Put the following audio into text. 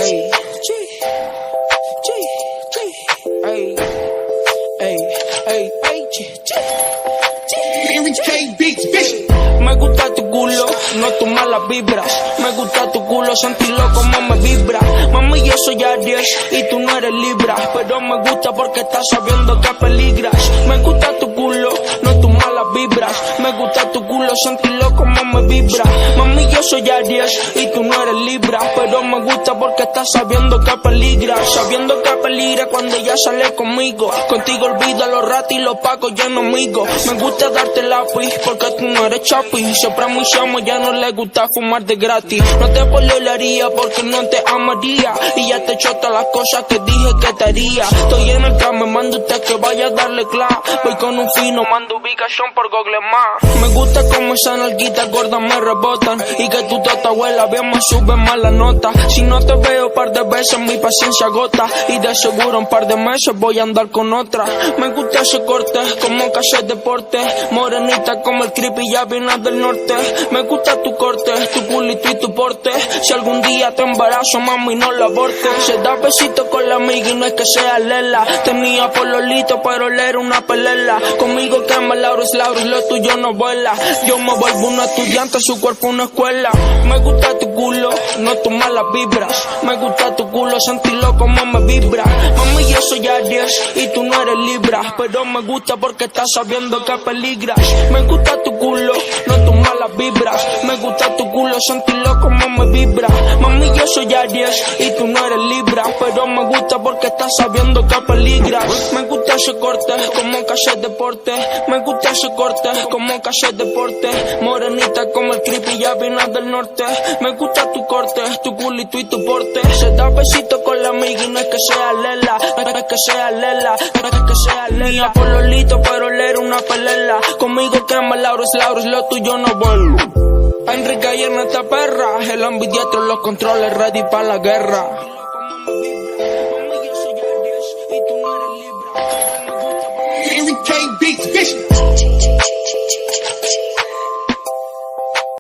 Ey, ey, ey, ey, ey, me gusta tu culo, no tus malas vibras. Me gusta tu culo, sentirlo como me vibra. Mami, yo soy Aries y tú no eres Libra, pero me gusta porque estás sabiendo que peligras. Me gusta tu culo, no tus malas vibras. Me gusta tu culo, sentirlo como me vibra. Mami, yo soy Aries y tú no eres Libra, pero me gusta porque estás sabiendo que peligra. Sabiendo que peligra cuando ella sale conmigo. Contigo olvida los ratos y los pacos ya no amigos. Me gusta darte lápiz porque tú no eres chapi. Siempre a mi chamo ya no le gusta fumar de gratis. No te pololaría porque no te amaría, y ya te echo todas las cosas que dije que te haría. Estoy en el cama, me manda usted que vaya a darle clap. Voy con un fino, mando ubicación por Google Maps. Me gusta como esa nalguita gorda me rebotan, y que tu tota abuela bien me sube más la nota. Si no te veo par de veces mi paciencia agota, y de seguro un par de meses voy a andar con otra. Me gusta ese corte como que hace deporte, morenita como el creepy ya viene del norte. Me gusta tu corte, tu culito y tu porte. Si algún día te embarazo, mami, no lo abortes. Se da besito con la amiga y no es que sea lela. Tenía pololito, pero él era una pelela. Conmigo quema Lauris, lo tuyo no vuela. Yo me vuelvo un estudiante, su cuerpo una escuela. Me gusta tu culo, no tus malas vibras. Me gusta tu culo, sentirlo como me vibra. Mami, yo soy Aries y tú no eres Libra, pero me gusta porque estás sabiendo que peligras. Me gusta tu culo, no tus malas vibras. Me gusta tu culo, sentirlo como me vibra. Mami, yo soy Aries y tú no eres Libra, pero me gusta porque estás sabiendo que peligras. Me gusta ese corte como que hace deporte. Me gusta ese corte como que hace deporte, morenita como el creepy ya viene del norte. Me gusta tu corte, tu culito y tu porte. Se da besito con la amiga y no es que sea lela. No es que sea lela, no es que sea lela. Pololito, pero él era una pelela. Conmigo quema Lauris, lo tuyo no vuelvo. Enrique y en esta perra, el ambidiestro los controles, ready para la guerra. Enrique Beats, bitch.